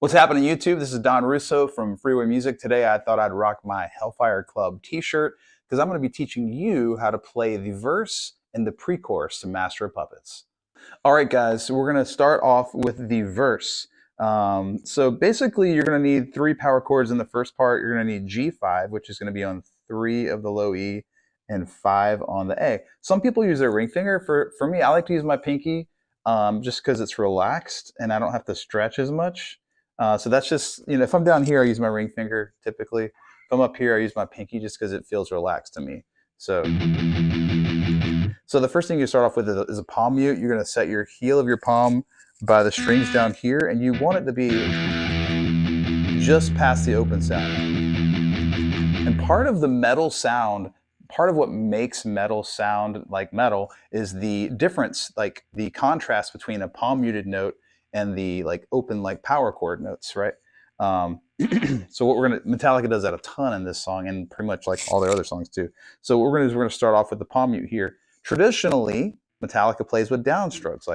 What's happening, YouTube? This is Don Russo from Freeway Music. Today I thought I'd rock my Hellfire Club t-shirt because I'm going to be teaching you how to play the verse and the pre-chorus to Master of Puppets. All right, guys, so we're going to start off with the verse. So basically you're going to need 3 power chords in the first part. You're going to need G5, which is going to be on 3 of the low E and 5 on the A. Some people use their ring finger. For me, I like to use my pinky just because it's relaxed and I don't have to stretch as much. So that's just, if I'm down here, I use my ring finger typically. If I'm up here, I use my pinky just because it feels relaxed to me. So the first thing you start off with is a palm mute. You're going to set your heel of your palm by the strings down here, and you want it to be just past the open sound. And part of the metal sound, part of what makes metal sound like metal is the difference, like the contrast between a palm muted note and the open power chord notes, right? So what Metallica does that a ton in this song and pretty much like all their other songs too. So what we're gonna do is we're gonna start off with the palm mute here. Traditionally, Metallica plays with downstrokes.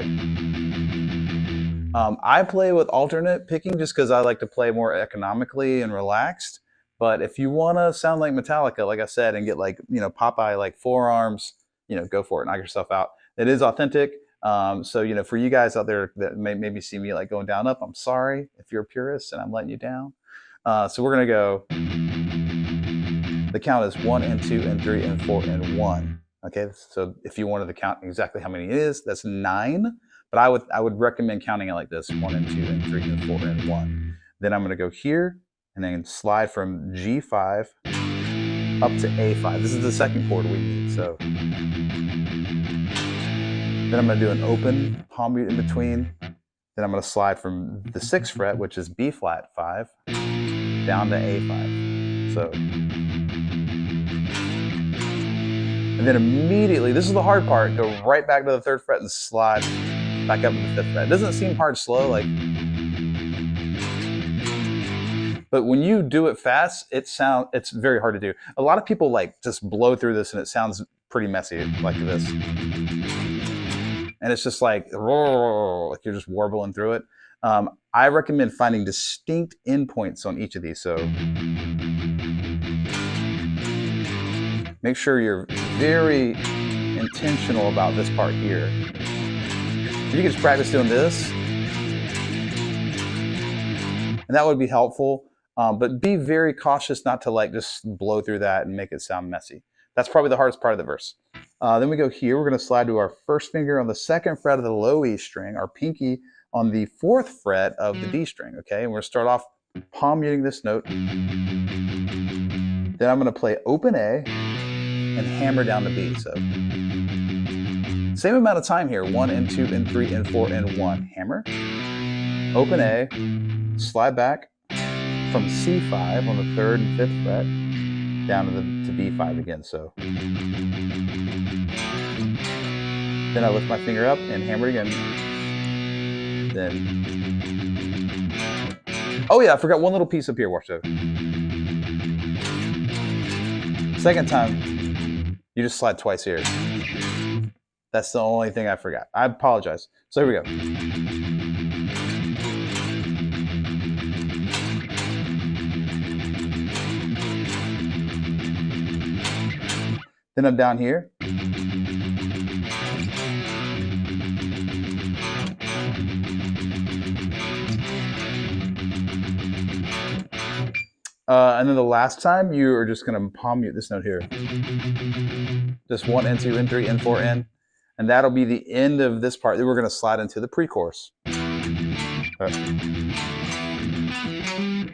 I play with alternate picking just because I like to play more economically and relaxed. But if you wanna sound like Metallica, like I said, and get Popeye forearms, go for it, knock yourself out. It is authentic. So, for you guys out there that may maybe see me going down up, I'm sorry if you're a purist and I'm letting you down. So we're going to go, the count is 1 and 2 and 3 and 4 and 1. Okay, so if you wanted to count exactly how many it is, that's 9. But I would recommend counting it like this: 1 and 2 and 3 and 4 and 1. Then I'm going to go here and then slide from G5 up to A5. This is the second chord we need. So then I'm going to do an open palm mute in between. Then I'm going to slide from the 6th fret, which is B flat 5, down to A5. So, and then immediately, this is the hard part, go right back to the 3rd fret and slide back up to the 5th fret. It doesn't seem hard slow, but when you do it fast, it's very hard to do. A lot of people just blow through this and it sounds pretty messy like this. And it's just like you're just warbling through it. I recommend finding distinct endpoints on each of these. So make sure you're very intentional about this part here. If you can just practice doing this, and that would be helpful. But be very cautious not to just blow through that and make it sound messy. That's probably the hardest part of the verse. Then we go here. We're going to slide to our first finger on the 2nd fret of the low E string, our pinky on the 4th fret of the D string. Okay, and we're going to start off palm muting this note. Then I'm going to play open A and hammer down the B. So same amount of time here: 1 and 2 and 3 and 4 and 1. Hammer, open A, slide back from C5 on the 3rd and 5th fret down to B5 again. So then I lift my finger up and hammer it again. Then, oh yeah, I forgot one little piece up here. Watch that. Second time, you just slide twice here. That's the only thing I forgot. I apologize. So here we go. Then I'm down here. And then the last time, you are just going to palm mute this note here. Just 1 and 2 and 3 and 4 and. And that'll be the end of this part. Then we're going to slide into the pre-chorus.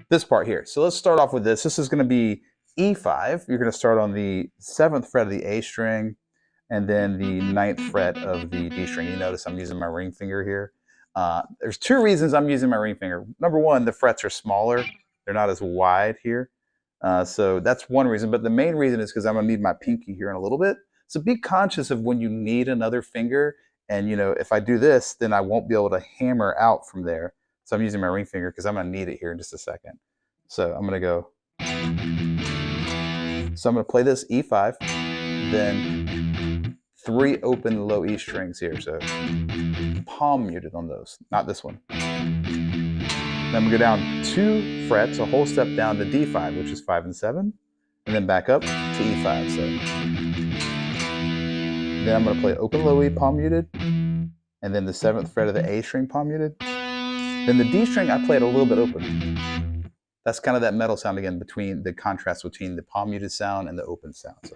This part here. So let's start off with this. This is going to be E5. You're going to start on the 7th fret of the A string and then the 9th fret of the D string. You notice I'm using my ring finger here. There's 2 reasons I'm using my ring finger. Number one, the frets are smaller. They're not as wide here. So that's one reason. But the main reason is because I'm going to need my pinky here in a little bit. So be conscious of when you need another finger. And, if I do this, then I won't be able to hammer out from there. So I'm using my ring finger because I'm going to need it here in just a second. So I'm going to go. So I'm going to play this E5, then 3 open low E strings here. So palm muted on those, not this one. Then we go down 2 frets, a whole step down to D5, which is 5 and 7, and then back up to E5. So then I'm going to play open low E palm muted, and then the 7th fret of the A string palm muted. Then the D string I played a little bit open. That's kind of that metal sound again, between the contrast between the palm muted sound and the open sound. So.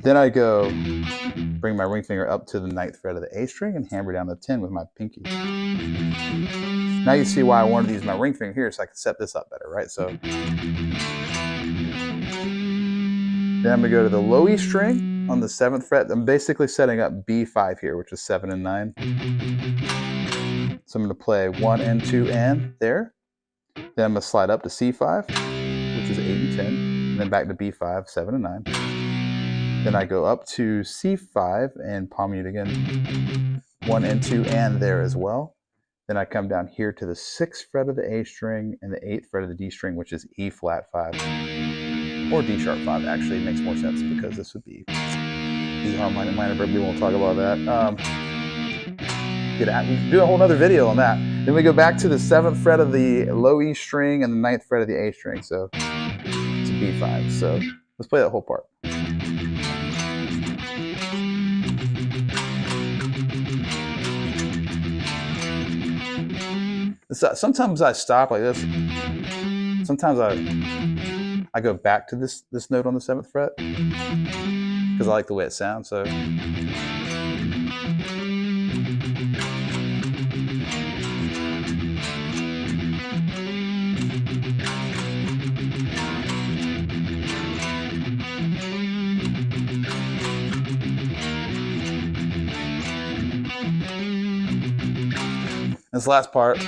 Then I go bring my ring finger up to the 9th fret of the A string and hammer down the 10 with my pinky. Now you see why I wanted to use my ring finger here, so I can set this up better, right? So then I'm going to go to the low E string on the 7th fret. I'm basically setting up B5 here, which is 7 and 9. So I'm going to play 1 and 2 and there. Then I'm going to slide up to C5, which is 8 and 10. And then back to B5, 7 and 9. Then I go up to C5 and palm mute again. 1 and 2 and there as well. Then I come down here to the 6th fret of the A string and the 8th fret of the D string, which is E flat 5. Or D sharp 5, actually. It makes more sense because this would be E harmonic minor, but we won't talk about that. We can do a whole other video on that. Then we go back to the 7th fret of the low E string and the 9th fret of the A string. So it's B5. So let's play that whole part. Sometimes I stop like this. Sometimes I go back to this note on the 7th fret because I like the way it sounds. So this last part,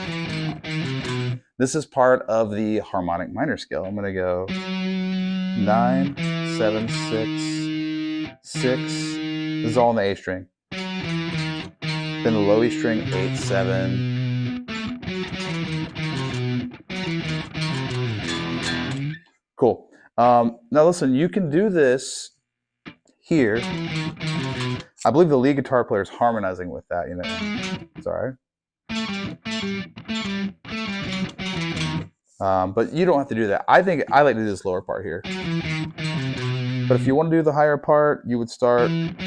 this is part of the harmonic minor scale. I'm going to go 9, 7, 6, 6. This is all in the A string. Then the low E string, 8, 7. Cool. Now listen, you can do this here. I believe the lead guitar player is harmonizing with that, you know. Sorry. But you don't have to do that. I think I like to do this lower part here. But if you want to do the higher part, you would start here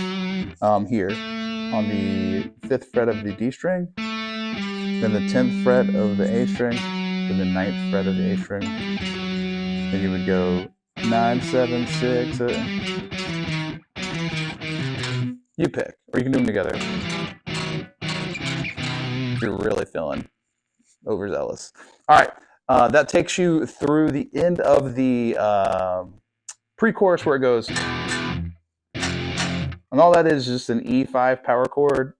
on the 5th fret of the D string, then the 10th fret of the A string, then the 9th fret of the A string. Then you would go 9, 7, 6. You pick, or you can do them together. If you're really feeling overzealous. All right. That takes you through the end of the pre-chorus where it goes, and all that is just an E5 power chord.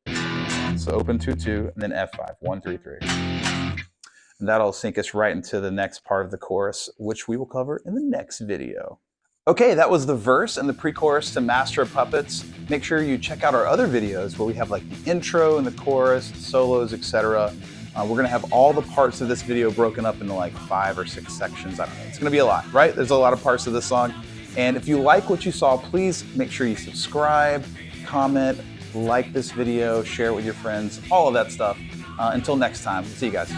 So open 2, 2, and then F5, 1, 3, 3. And that'll sink us right into the next part of the chorus, which we will cover in the next video. Okay, that was the verse and the pre-chorus to Master of Puppets. Make sure you check out our other videos where we have like the intro and the chorus, the solos, etc. We're going to have all the parts of this video broken up into like 5 or 6 sections. I don't know. It's going to be a lot, right? There's a lot of parts of this song. And if you like what you saw, please make sure you subscribe, comment, like this video, share it with your friends, all of that stuff. Until next time, see you guys.